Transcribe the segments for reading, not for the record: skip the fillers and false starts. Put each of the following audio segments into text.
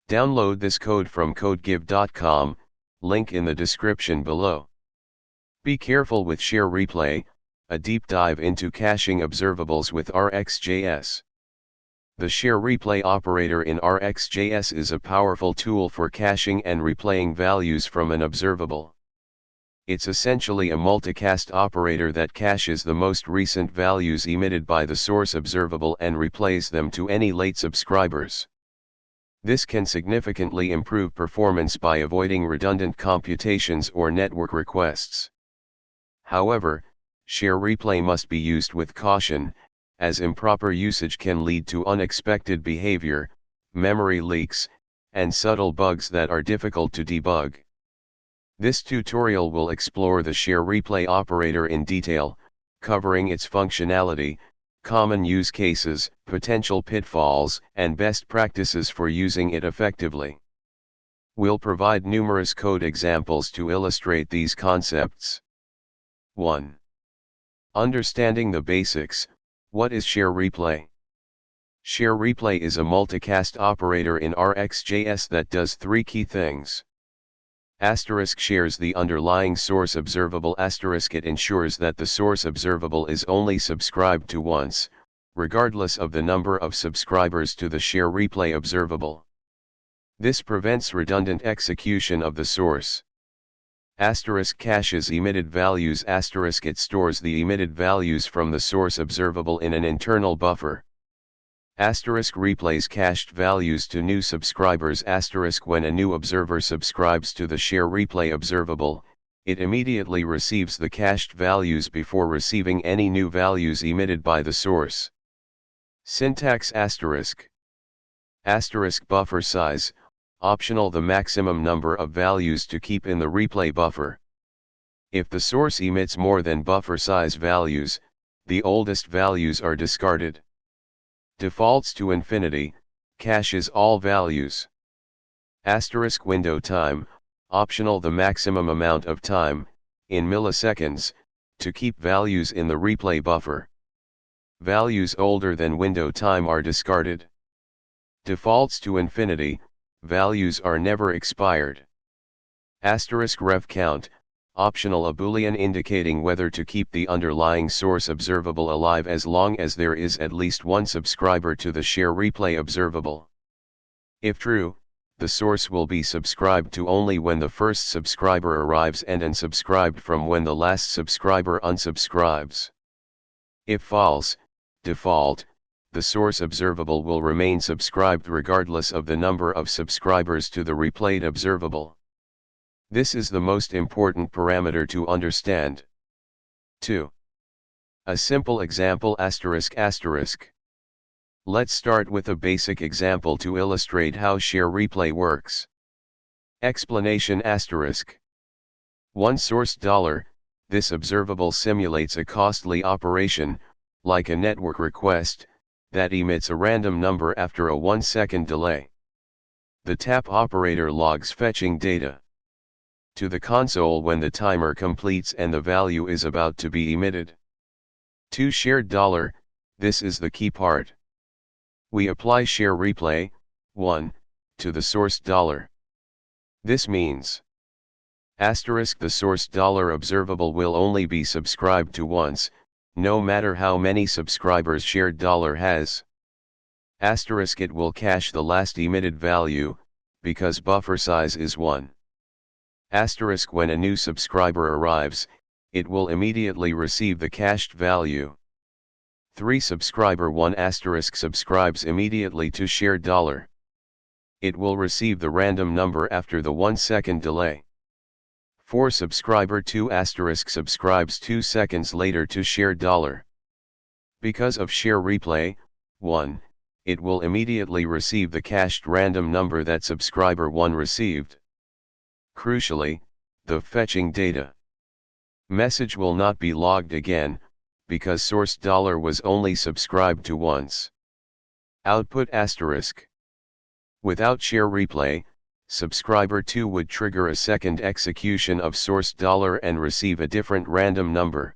Download this code from codegive.com, link in the description below. Be careful with ShareReplay, a deep dive into caching observables with rxjs. The ShareReplay operator in rxjs is a powerful tool for caching and replaying values from an observable. It's essentially a multicast operator that caches the most recent values emitted by the source observable and replays them to any late subscribers. This can significantly improve performance by avoiding redundant computations or network requests. However, ShareReplay must be used with caution, as improper usage can lead to unexpected behavior, memory leaks, and subtle bugs that are difficult to debug. This tutorial will explore the ShareReplay operator in detail, covering its functionality, common use cases, potential pitfalls, and best practices for using it effectively. We'll provide numerous code examples to illustrate these concepts. 1. Understanding the basics. What is ShareReplay? ShareReplay is a multicast operator in rxjs that does three key things. Asterisk shares the underlying source observable. Asterisk it ensures that the source observable is only subscribed to once, regardless of the number of subscribers to the ShareReplay observable. This prevents redundant execution of the source. Asterisk caches emitted values. Asterisk it stores the emitted values from the source observable in an internal buffer. Asterisk replays cached values to new subscribers. Asterisk when a new observer subscribes to the ShareReplay observable, it immediately receives the cached values before receiving any new values emitted by the source. Syntax. Asterisk buffer size, optional the maximum number of values to keep in the replay buffer. If the source emits more than buffer size values, the oldest values are discarded. Defaults to infinity, caches all values. Asterisk window time, optional the maximum amount of time, in milliseconds, to keep values in the replay buffer. Values older than window time are discarded. Defaults to infinity, values are never expired. Asterisk ref count, optional a boolean indicating whether to keep the underlying source observable alive as long as there is at least one subscriber to the ShareReplay observable. If true, the source will be subscribed to only when the first subscriber arrives and unsubscribed from when the last subscriber unsubscribes. If false, default, the source observable will remain subscribed regardless of the number of subscribers to the replayed observable. This is the most important parameter to understand. 2. A simple example. Let's start with a basic example to illustrate how ShareReplay works. Explanation. One source $. This observable simulates a costly operation, like a network request, that emits a random number after a 1-second delay. The tap operator logs fetching data to the console when the timer completes and the value is about to be emitted. To shared $, this is the key part. We apply ShareReplay, 1, to the source $. This means the source $observable will only be subscribed to once, no matter how many subscribers shared $. has. It will cache the last emitted value, because buffer size is 1. When a new subscriber arrives, it will immediately receive the cached value. 3. Subscriber 1 subscribes immediately to shared $. It will receive the random number after the 1-second delay. 4. Subscriber 2 subscribes 2 seconds later to shared $. Because of ShareReplay, 1, it will immediately receive the cached random number that subscriber 1 received. Crucially, the fetching data message will not be logged again, because source $. was only subscribed to once. Output Without ShareReplay, subscriber 2 would trigger a second execution of source $. and receive a different random number.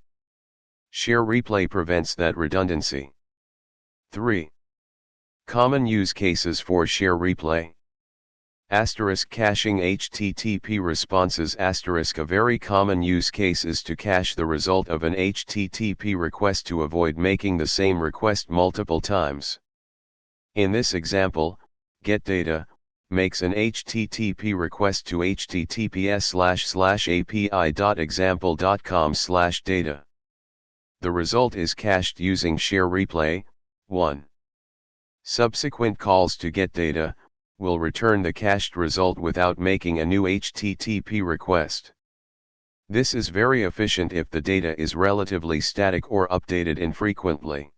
ShareReplay prevents that redundancy. 3. Common use cases for ShareReplay. Caching HTTP responses. A very common use case is to cache the result of an HTTP request to avoid making the same request multiple times. In this example, getData makes an HTTP request to https://api.example.com/data. The result is cached using sharereplay. 1. Subsequent calls to getData will return the cached result without making a new HTTP request. This is very efficient if the data is relatively static or updated infrequently.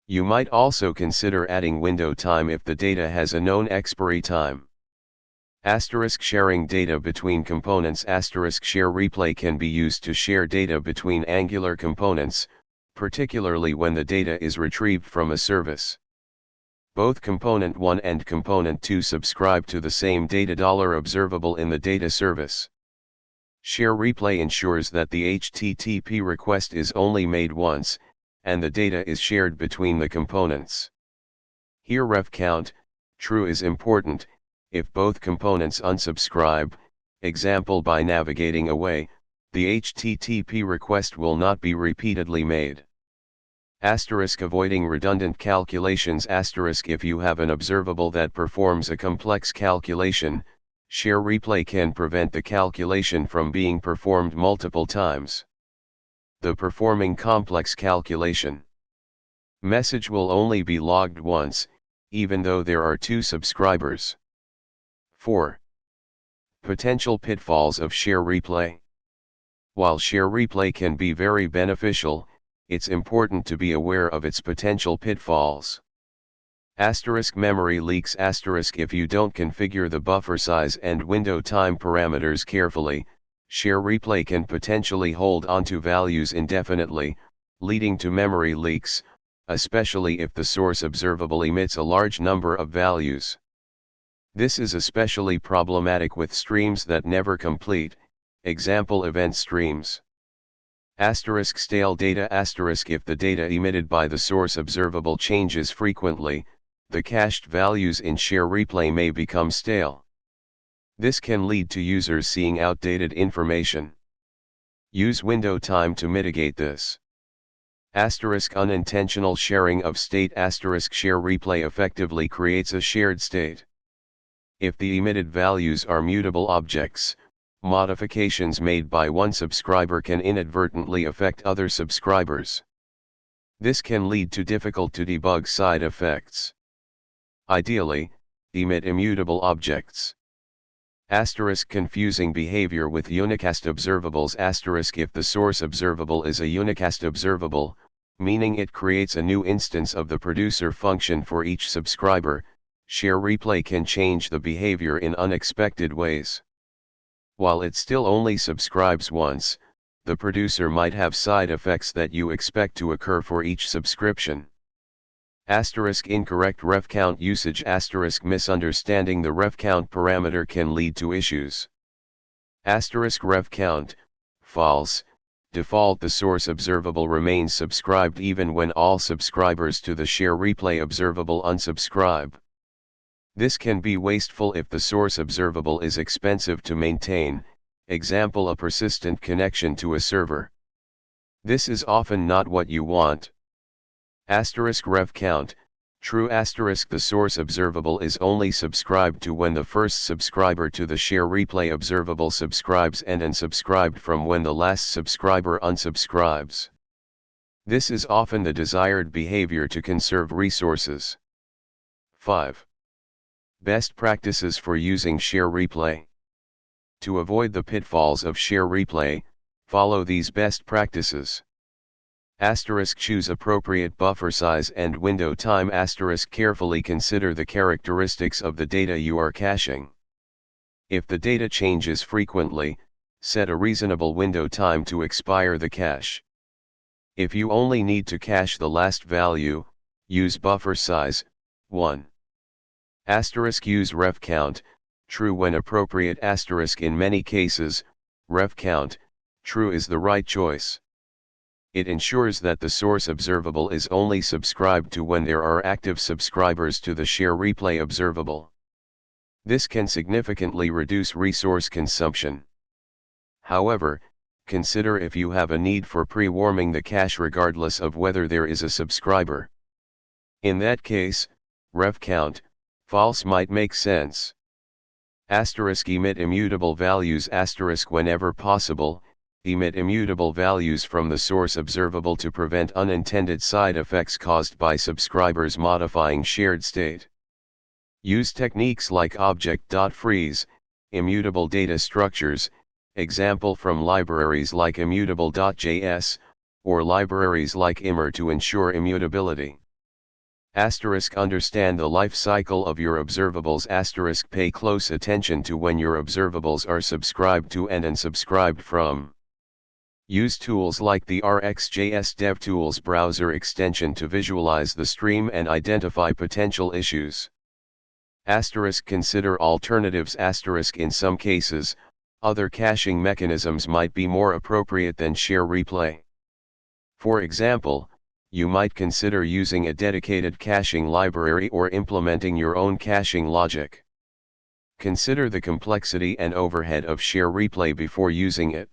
You might also consider adding window time if the data has a known expiry time. Sharing data between components. Sharereplay can be used to share data between Angular components, particularly when the data is retrieved from a service. Both Component 1 and Component 2 subscribe to the same data $observable in the data service. Sharereplay ensures that the HTTP request is only made once, and the data is shared between the components. Here refcount, true is important. If both components unsubscribe, example by navigating away, the HTTP request will not be repeatedly made. Avoiding redundant calculations. If you have an observable that performs a complex calculation, sharereplay can prevent the calculation from being performed multiple times. The performing complex calculation message will only be logged once, even though there are two subscribers. 4. Potential pitfalls of sharereplay. While sharereplay can be very beneficial, it's important to be aware of its potential pitfalls. Memory leaks. If you don't configure the buffer size and window time parameters carefully, sharereplay can potentially hold onto values indefinitely, leading to memory leaks, especially if the source observable emits a large number of values. This is especially problematic with streams that never complete, example event streams. Stale data. If the data emitted by the source observable changes frequently, the cached values in sharereplay may become stale. This can lead to users seeing outdated information. Use window time to mitigate this. Unintentional sharing of state. Sharereplay effectively creates a shared state. If the emitted values are mutable objects, modifications made by one subscriber can inadvertently affect other subscribers. This can lead to difficult to debug side effects. Ideally, emit immutable objects. Confusing behavior with unicast observables. If the source observable is a unicast observable, meaning it creates a new instance of the producer function for each subscriber, sharereplay can change the behavior in unexpected ways. While it still only subscribes once, the producer might have side effects that you expect to occur for each subscription. Incorrect refcount usage. Misunderstanding the refcount parameter can lead to issues. Refcount, false, default. The source observable remains subscribed even when all subscribers to the sharereplay observable unsubscribe. This can be wasteful if the source observable is expensive to maintain, example a persistent connection to a server. This is often not what you want. Refcount, true. The source observable is only subscribed to when the first subscriber to the sharereplay observable subscribes and unsubscribed from when the last subscriber unsubscribes. This is often the desired behavior to conserve resources. 5. Best practices for using sharereplay. To avoid the pitfalls of sharereplay, follow these best practices. Choose appropriate buffer size and window time. Carefully consider the characteristics of the data you are caching. If the data changes frequently, set a reasonable window time to expire the cache. If you only need to cache the last value, use buffer size. 1. Use refcount, true when appropriate. In many cases, refcount, true is the right choice. It ensures that the source observable is only subscribed to when there are active subscribers to the sharereplay observable. This can significantly reduce resource consumption. However, consider if you have a need for pre-warming the cache regardless of whether there is a subscriber. In that case, ref count, false might make sense. Emit immutable values whenever possible, emit immutable values from the source observable to prevent unintended side effects caused by subscribers modifying shared state. Use techniques like object.freeze, immutable data structures, example from libraries like immutable.js, or libraries like immer to ensure immutability. Understand the life cycle of your observables. Pay close attention to when your observables are subscribed to and unsubscribed from. Use tools like the rxjs DevTools browser extension to visualize the stream and identify potential issues. Consider alternatives. In some cases, other caching mechanisms might be more appropriate than sharereplay. For example, you might consider using a dedicated caching library or implementing your own caching logic. Consider the complexity and overhead of sharereplay before using it.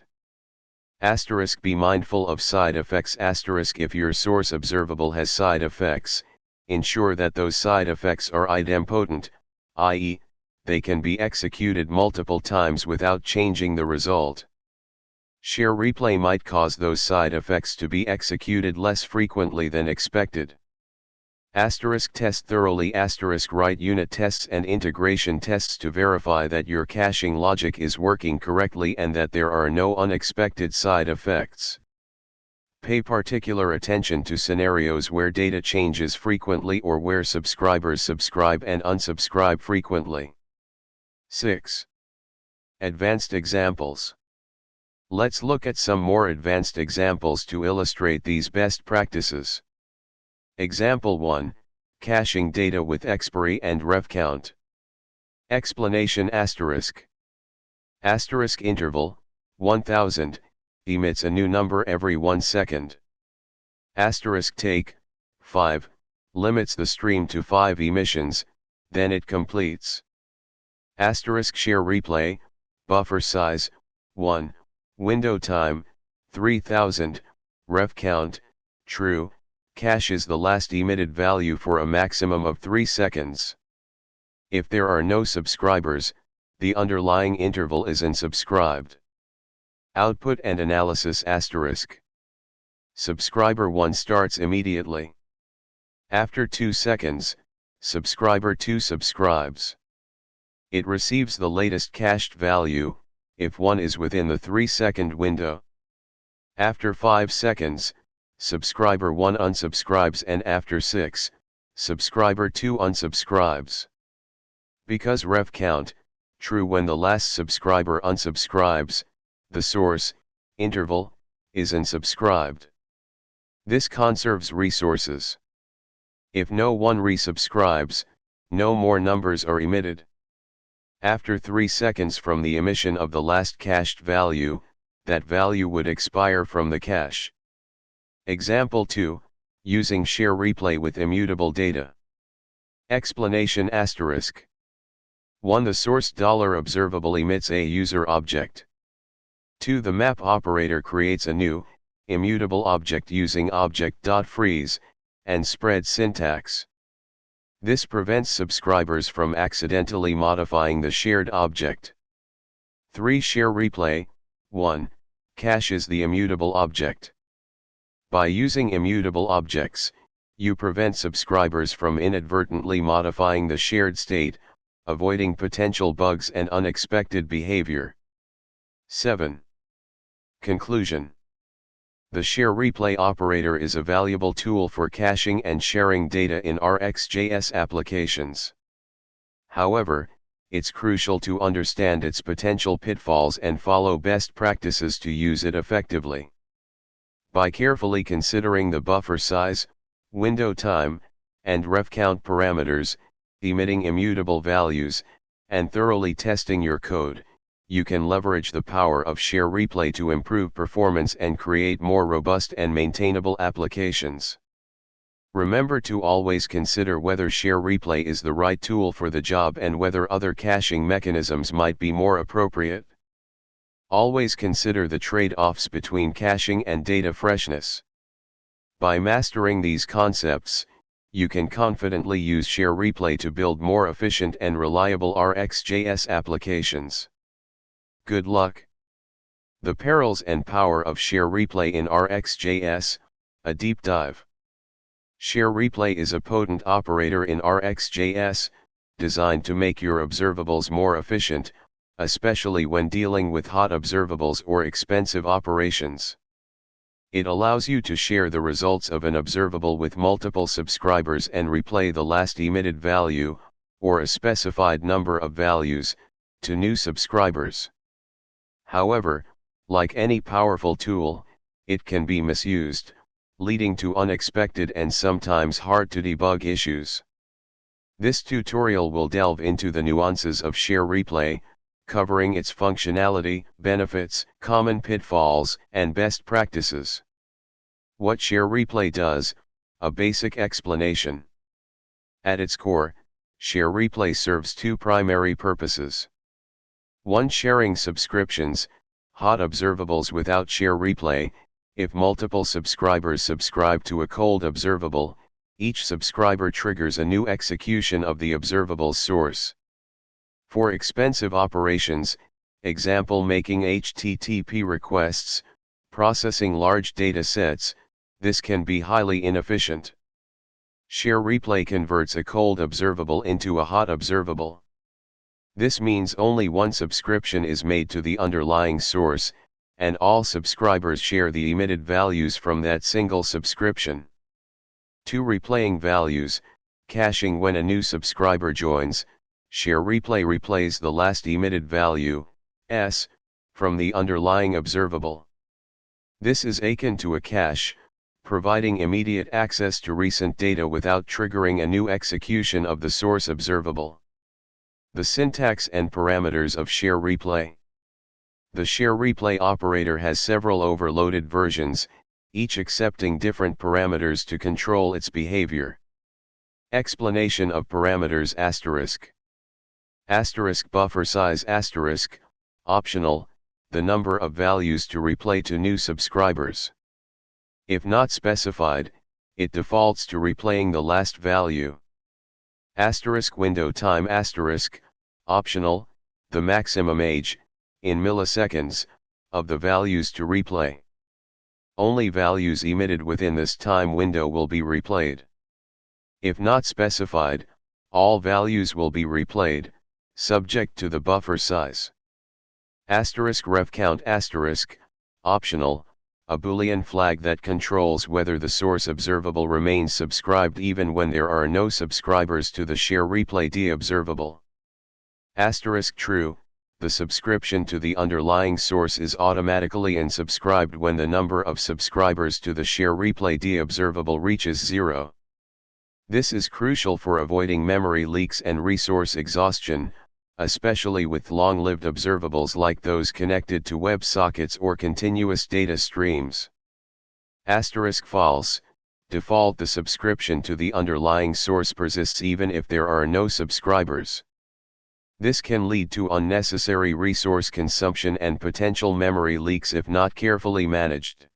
Be mindful of side effects. If your source observable has side effects, ensure that those side effects are idempotent, i.e., they can be executed multiple times without changing the result. Sharereplay might cause those side effects to be executed less frequently than expected. Test thoroughly. Write unit tests and integration tests to verify that your caching logic is working correctly and that there are no unexpected side effects. Pay particular attention to scenarios where data changes frequently or where subscribers subscribe and unsubscribe frequently. 6. Advanced examples. Let's look at some more advanced examples to illustrate these best practices. Example 1, caching data with expiry and ref count. Explanation interval, 1000, emits a new number every 1 second. Take, 5, limits the stream to 5 emissions, then it completes. Sharereplay, buffer size, 1, window time, 3000, ref count, true, caches the last emitted value for a maximum of 3 seconds. If there are no subscribers, the underlying interval is unsubscribed. Output and analysis Subscriber 1 starts immediately. After 2 seconds, subscriber 2 subscribes. It receives the latest cached value, if 1 is within the 3-second window. After 5 seconds, subscriber 1 unsubscribes, and after 6, subscriber 2 unsubscribes. Because ref count, true when the last subscriber unsubscribes, the source, interval, is unsubscribed. This conserves resources. If no one resubscribes, no more numbers are emitted. After 3 seconds from the emission of the last cached value, that value would expire from the cache. Example 2, using sharereplay with immutable data. Explanation 1. The source $observable emits a user object. 2. The map operator creates a new, immutable object using object.freeze, and spread syntax. This prevents subscribers from accidentally modifying the shared object. 3. Sharereplay, 1, caches the immutable object. By using immutable objects, you prevent subscribers from inadvertently modifying the shared state, avoiding potential bugs and unexpected behavior. 7. Conclusion. The sharereplay operator is a valuable tool for caching and sharing data in rxjs applications. However, it's crucial to understand its potential pitfalls and follow best practices to use it effectively. By carefully considering the buffer size, window time, and ref count parameters, emitting immutable values, and thoroughly testing your code, you can leverage the power of sharereplay to improve performance and create more robust and maintainable applications. Remember to always consider whether ShareReplay is the right tool for the job and whether other caching mechanisms might be more appropriate. Always consider the trade-offs between caching and data freshness. By mastering these concepts, you can confidently use ShareReplay to build more efficient and reliable rxjs applications. Good luck! The perils and power of ShareReplay in rxjs, a deep dive. ShareReplay is a potent operator in rxjs, designed to make your observables more efficient, especially when dealing with hot observables or expensive operations. It allows you to share the results of an observable with multiple subscribers and replay the last emitted value, or a specified number of values, to new subscribers. However, like any powerful tool, it can be misused, leading to unexpected and sometimes hard to debug issues. This tutorial will delve into the nuances of ShareReplay, covering its functionality, benefits, common pitfalls, and best practices. What ShareReplay does, a basic explanation. At its core, ShareReplay serves two primary purposes. 1. Sharing subscriptions, hot observables without ShareReplay. If multiple subscribers subscribe to a cold observable, each subscriber triggers a new execution of the observable's source. For expensive operations, example making HTTP requests, processing large data sets, this can be highly inefficient. ShareReplay converts a cold observable into a hot observable. This means only one subscription is made to the underlying source, and all subscribers share the emitted values from that single subscription. 2. Replaying values, caching. When a new subscriber joins, ShareReplay replays the last emitted value, S, from the underlying observable. This is akin to a cache, providing immediate access to recent data without triggering a new execution of the source observable. The syntax and parameters of ShareReplay. The ShareReplay operator has several overloaded versions, each accepting different parameters to control its behavior. Explanation of parameters ****. Buffersize ***, optional, the number of values to replay to new subscribers. If not specified, it defaults to replaying the last value. ***windowtime ***, optional, the maximum age, in milliseconds, of the values to replay. Only values emitted within this time window will be replayed. If not specified, all values will be replayed, subject to the buffer size. **refcount**, optional, a Boolean flag that controls whether the source observable remains subscribed even when there are no subscribers to the ShareReplay observable. **true, the subscription to the underlying source is automatically unsubscribed when the number of subscribers to the ShareReplay observable reaches 0. This is crucial for avoiding memory leaks and resource exhaustion, especially with long-lived observables like those connected to WebSockets or continuous data streams. *false, default, the subscription to the underlying source persists even if there are no subscribers. This can lead to unnecessary resource consumption and potential memory leaks if not carefully managed.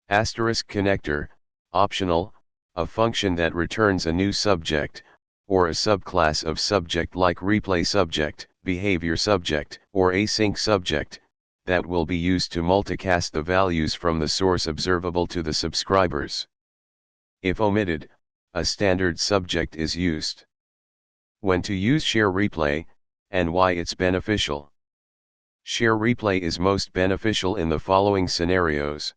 *connector, optional, a function that returns a new subject, or a subclass of subject like replay subject, behavior subject, or async subject, that will be used to multicast the values from the source observable to the subscribers. If omitted, a standard subject is used. When to use ShareReplay, and why it's beneficial. ShareReplay is most beneficial in the following scenarios.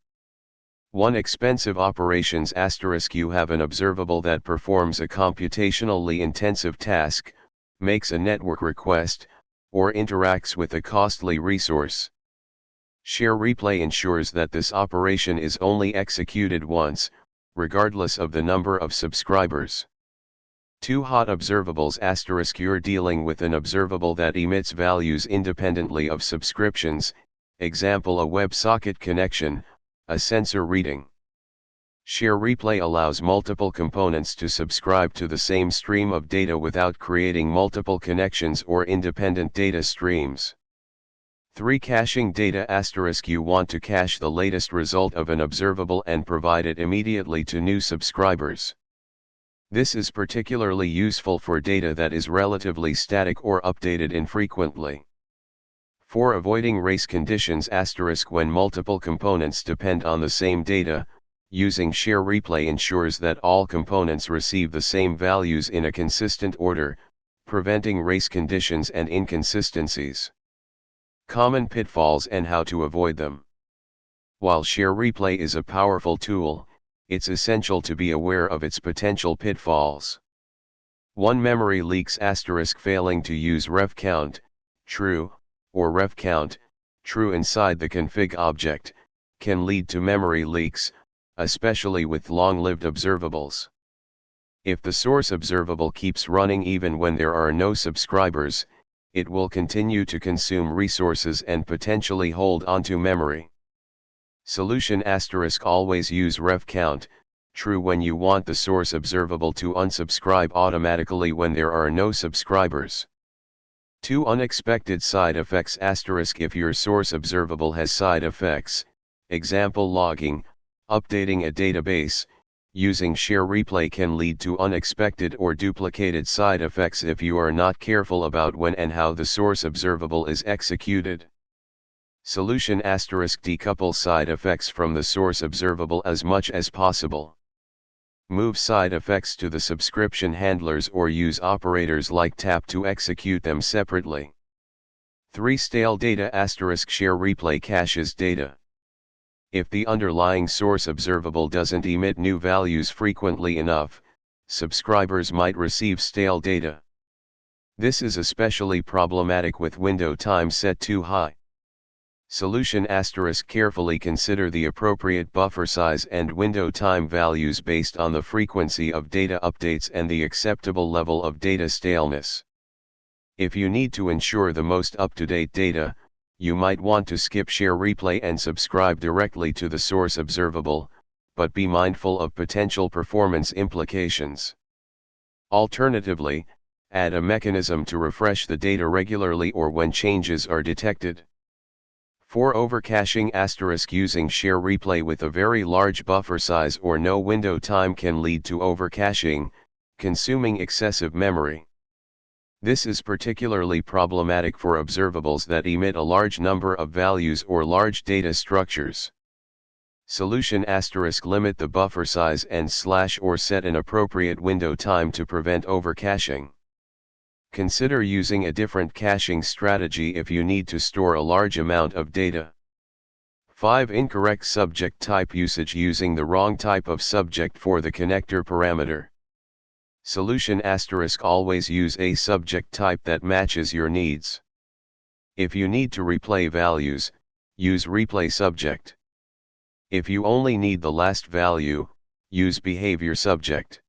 1. Expensive operations ***. You have an observable that performs a computationally intensive task, makes a network request, or interacts with a costly resource. ShareReplay ensures that this operation is only executed once, regardless of the number of subscribers. 2. Hot observables ***. You're dealing with an observable that emits values independently of subscriptions, example a WebSocket connection, a sensor reading. ShareReplay allows multiple components to subscribe to the same stream of data without creating multiple connections or independent data streams. 3. Caching data *. You want to cache the latest result of an observable and provide it immediately to new subscribers. This is particularly useful for data that is relatively static or updated infrequently. 4. Avoiding race conditions * when multiple components depend on the same data, using ShareReplay ensures that all components receive the same values in a consistent order, preventing race conditions and inconsistencies. Common pitfalls and how to avoid them. While ShareReplay is a powerful tool, it's essential to be aware of its potential pitfalls. 1. Memory leaks * failing to use refcount, true, or refcount, true inside the config object, can lead to memory leaks, especially with long-lived observables. If the source observable keeps running even when there are no subscribers, it will continue to consume resources and potentially hold onto memory. Solution * always use refcount, true when you want the source observable to unsubscribe automatically when there are no subscribers. 2. Unexpected side effects * if your source observable has side effects, example logging, updating a database, using ShareReplay can lead to unexpected or duplicated side effects if you are not careful about when and how the source observable is executed. Solution * decouple side effects from the source observable as much as possible. Move side effects to the subscription handlers or use operators like tap to execute them separately. 3. Stale data * ShareReplay caches data. If the underlying source observable doesn't emit new values frequently enough, subscribers might receive stale data. This is especially problematic with window time set too high. Solution * carefully consider the appropriate buffer size and window time values based on the frequency of data updates and the acceptable level of data staleness. If you need to ensure the most up-to-date data, you might want to skip ShareReplay and subscribe directly to the source observable, but be mindful of potential performance implications. Alternatively, add a mechanism to refresh the data regularly or when changes are detected. 4. Overcaching * using ShareReplay with a very large buffer size or no window time can lead to overcaching, consuming excessive memory. This is particularly problematic for observables that emit a large number of values or large data structures. Solution * limit the buffer size and / or set an appropriate window time to prevent overcaching. Consider using a different caching strategy if you need to store a large amount of data. 5. Incorrect subject type usage using the wrong type of subject for the connector parameter. Solution * always use a subject type that matches your needs. If you need to replay values, use replay subject. If you only need the last value, use behavior subject.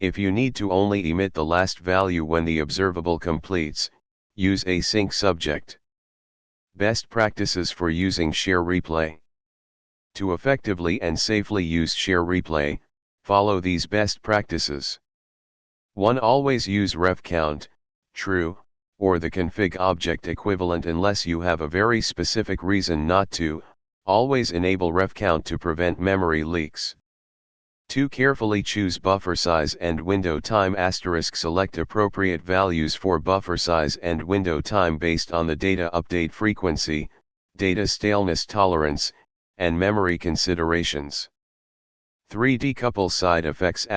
If you need to only emit the last value when the observable completes, use a sync subject. Best practices for using ShareReplay. To effectively and safely use ShareReplay, follow these best practices. 1. Always use refcount, true, or the config object equivalent unless you have a very specific reason not to. Always enable refcount to prevent memory leaks. 2. Carefully choose buffer size and window time * select appropriate values for buffer size and window time based on the data update frequency, data staleness tolerance, and memory considerations. 3. Decouple side effects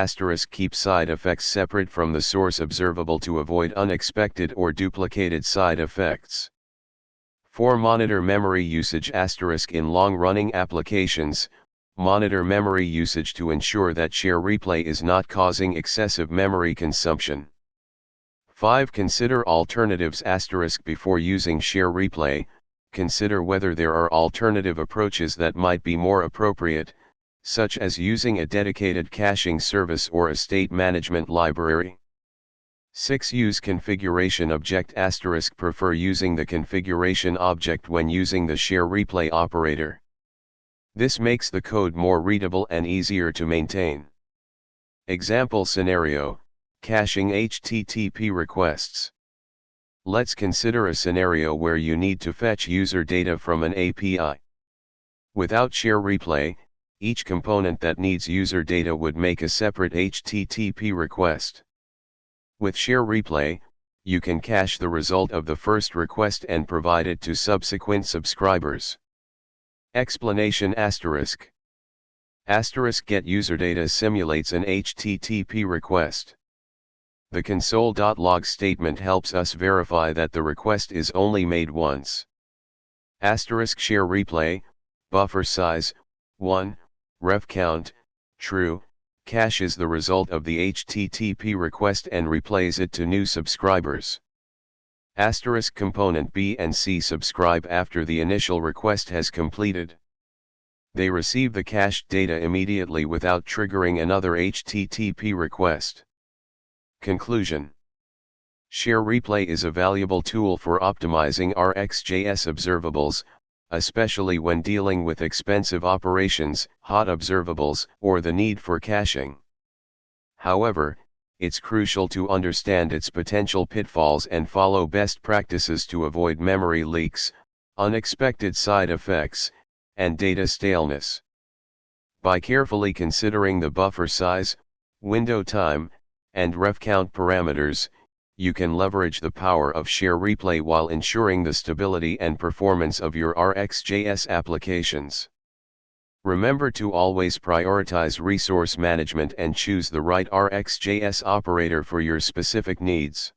* keep side effects separate from the source observable to avoid unexpected or duplicated side effects. 4. Monitor memory usage * in long-running applications, monitor memory usage to ensure that ShareReplay is not causing excessive memory consumption. 5. Consider alternatives * before using ShareReplay, consider whether there are alternative approaches that might be more appropriate, such as using a dedicated caching service or a state management library. 6. Use configuration object * prefer using the configuration object when using the ShareReplay operator. This makes the code more readable and easier to maintain. Example scenario: caching HTTP requests. Let's consider a scenario where you need to fetch user data from an API. Without ShareReplay, each component that needs user data would make a separate HTTP request. With ShareReplay, you can cache the result of the first request and provide it to subsequent subscribers. Explanation asterisk. Asterisk get user data simulates an HTTP request. The console.log statement helps us verify that the request is only made once. Asterisk ShareReplay, buffer size, 1, ref count, true, caches the result of the HTTP request and replays it to new subscribers. Asterisk component B and C subscribe after the initial request has completed. They receive the cached data immediately without triggering another HTTP request. Conclusion: ShareReplay is a valuable tool for optimizing rxjs observables, especially when dealing with expensive operations, hot observables, or the need for caching. However, it's crucial to understand its potential pitfalls and follow best practices to avoid memory leaks, unexpected side effects, and data staleness. By carefully considering the buffer size, window time, and ref count parameters, you can leverage the power of ShareReplay while ensuring the stability and performance of your rxjs applications. Remember to always prioritize resource management and choose the right rxjs operator for your specific needs.